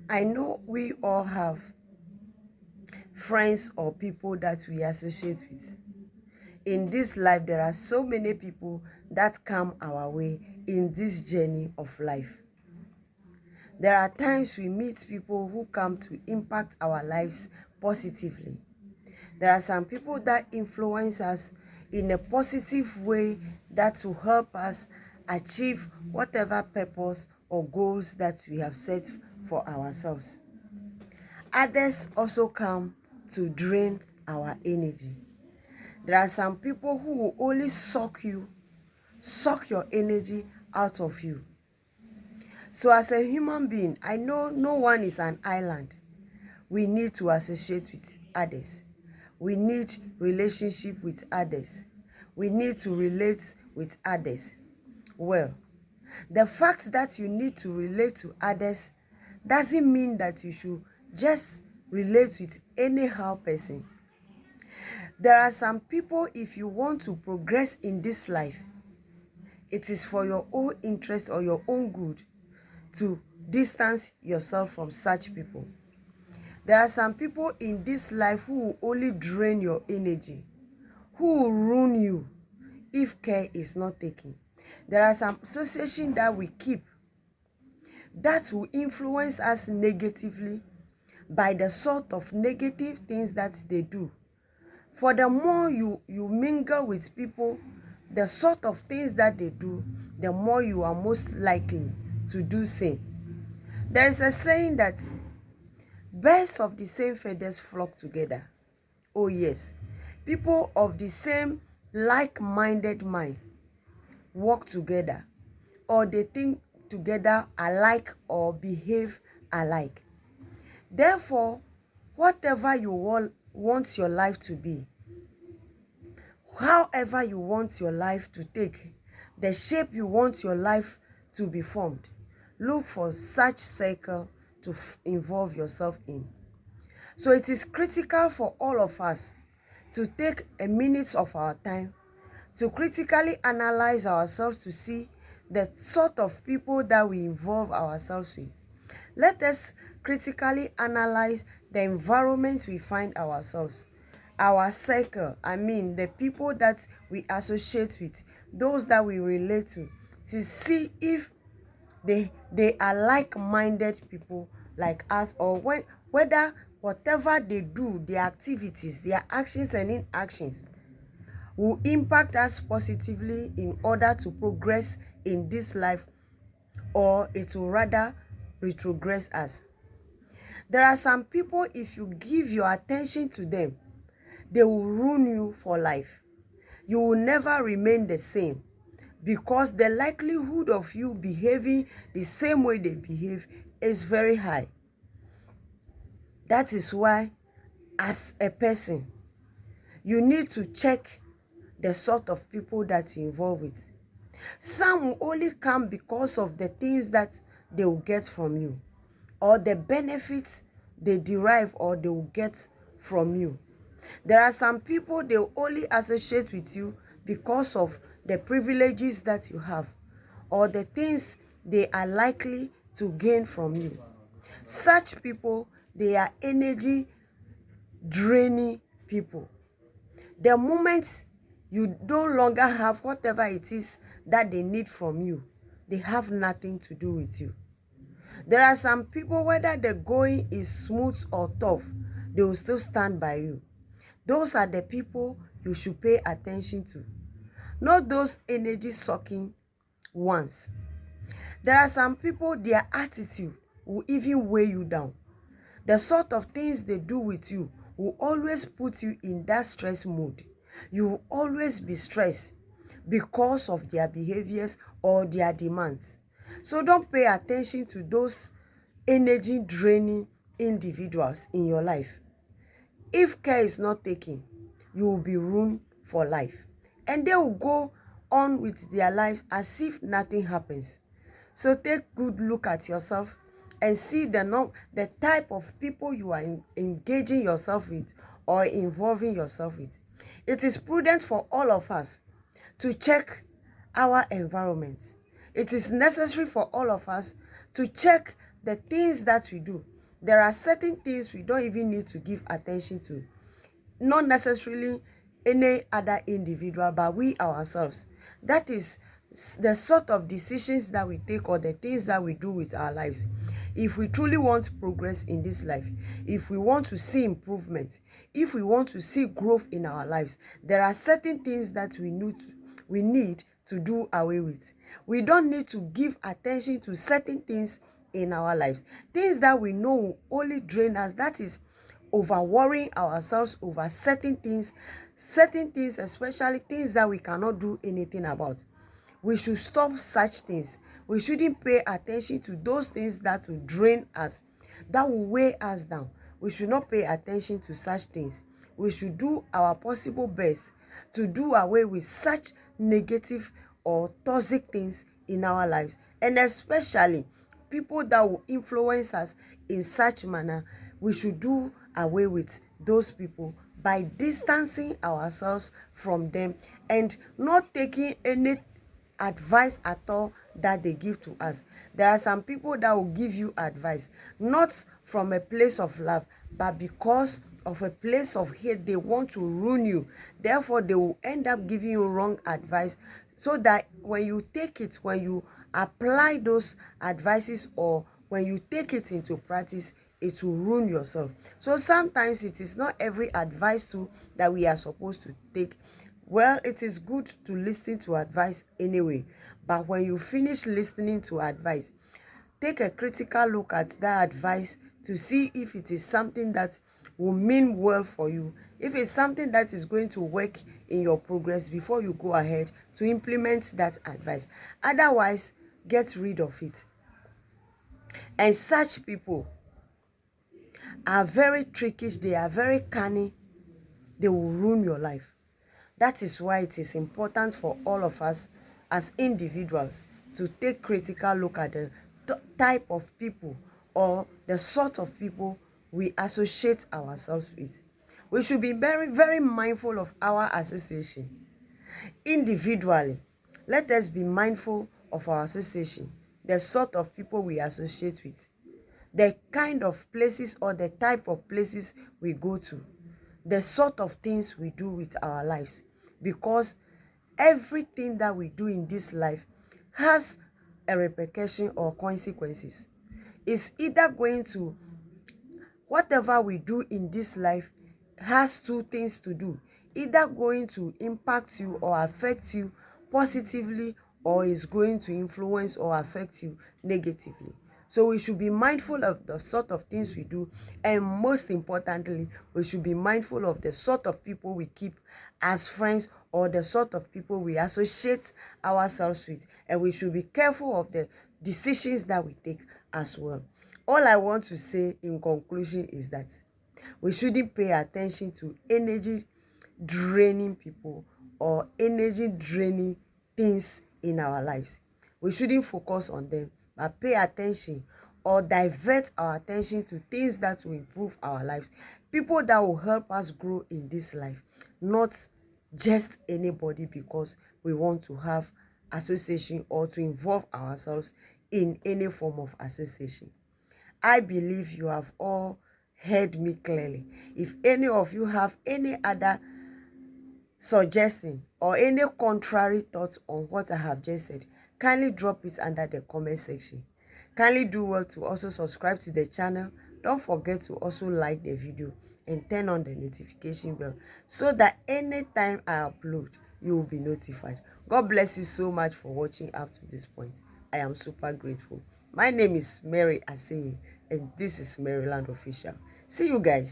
I know we all have friends or people that we associate with. In this life, there are so many people that come our way in this journey of life. There are times we meet people who come to impact our lives positively. There are some people that influence us in a positive way that will help us achieve whatever purpose or goals that we have set for ourselves. Others also come to drain our energy. There are some people who will only suck your energy out of you. So as a human being, I know no one is an island. We need to associate with others. We need relationship with others. We need to relate with others. Well, the fact that you need to relate to others doesn't mean that you should just relate with anyhow person. There are some people, if you want to progress in this life, it is for your own interest or your own good to distance yourself from such people. There are some people in this life who will only drain your energy, who will ruin you if care is not taken. There are some associations that we keep that will influence us negatively by the sort of negative things that they do. For the more you mingle with people, the sort of things that they do, the more you are most likely to do same. There is a saying that birds of the same feathers flock together. Oh yes, people of the same like-minded mind work together, or they think together alike or behave alike. Therefore, whatever you want your life to be, however you want your life to take, the shape you want your life to be formed, look for such circle to involve yourself in. So it is critical for all of us to take a minute of our time to critically analyze ourselves to see the sort of people that we involve ourselves with. Let us critically analyze the environment we find ourselves, our circle, the people that we associate with, those that we relate to see if they are like-minded people like us, or whether whatever they do, their activities, their actions and inactions will impact us positively in order to progress in this life, or it will rather retrogress us. There are some people, if you give your attention to them, they will ruin you for life. You will never remain the same, because the likelihood of you behaving the same way they behave is very high. That is why, as a person, you need to check the sort of people that you involve with. Some will only come because of the things that they will get from you, or the benefits they derive or they will get from you. There are some people, they will only associate with you because of the privileges that you have, or the things they are likely to gain from you. Such people, they are energy draining people. The moment you no longer have whatever it is that they need from you, they have nothing to do with you. There are some people, whether the going is smooth or tough, they will still stand by you. Those are the people you should pay attention to, not those energy sucking ones. There are some people, their attitude will even weigh you down. The sort of things they do with you will always put you in that stress mood. You will always be stressed because of their behaviors or their demands. So don't pay attention to those energy draining individuals in your life. If care is not taken, you will be ruined for life. And they will go on with their lives as if nothing happens. So take good look at yourself and see the type of people you are engaging yourself with or involving yourself with. It is prudent for all of us to check our environment. It is necessary for all of us to check the things that we do. There are certain things we don't even need to give attention to, not necessarily any other individual, but we ourselves. That is the sort of decisions that we take or the things that we do with our lives. If we truly want progress in this life, if we want to see improvement, if we want to see growth in our lives, there are certain things that we need to do away with. We don't need to give attention to certain things in our lives, things that we know will only drain us. That is over worrying ourselves over certain things, especially things that we cannot do anything about. We should stop such things. We shouldn't pay attention to those things that will drain us, that will weigh us down. We should not pay attention to such things. We should do our possible best to do away with such negative or toxic things in our lives, and especially people that will influence us in such manner. We should do away with those people by distancing ourselves from them and not taking any advice at all that they give to us. There are some people that will give you advice not from a place of love, but because of a place of hate. They want to ruin you. Therefore, they will end up giving you wrong advice, so that when you take it, when you apply those advices, or when you take it into practice, it will ruin yourself. So sometimes it is not every advice too that we are supposed to take. Well, it is good to listen to advice anyway, but when you finish listening to advice, take a critical look at that advice to see if it is something that will mean well for you, if it's something that is going to work in your progress before you go ahead to implement that advice. Otherwise, get rid of it. And such people are very trickish, they are very cunning, they will ruin your life. That is why it is important for all of us as individuals to take critical look at the type of people or the sort of people we associate ourselves with. We should be very, very mindful of our association. Individually, let us be mindful of our association, the sort of people we associate with, the kind of places or the type of places we go to, the sort of things we do with our lives. Because everything that we do in this life has a repercussion or consequences. It's either going to, whatever we do in this life has two things to do, either going to impact you or affect you positively, or is going to influence or affect you negatively. So we should be mindful of the sort of things we do, and most importantly, we should be mindful of the sort of people we keep as friends, or the sort of people we associate ourselves with, and we should be careful of the decisions that we take as well. All I want to say in conclusion is that we shouldn't pay attention to energy draining people or energy draining things in our lives. We shouldn't focus on them, but pay attention or divert our attention to things that will improve our lives, people that will help us grow in this life, not just anybody because we want to have association or to involve ourselves in any form of association. I believe you have all heard me clearly. If any of you have any other suggestion or any contrary thoughts on what I have just said, kindly drop it under the comment section. Kindly do well to also subscribe to the channel. Don't forget to also like the video and turn on the notification bell so that anytime I upload, you will be notified. God bless you so much for watching up to this point. I am super grateful. My name is Mary Aseye, and this is Maryland Official. See you guys.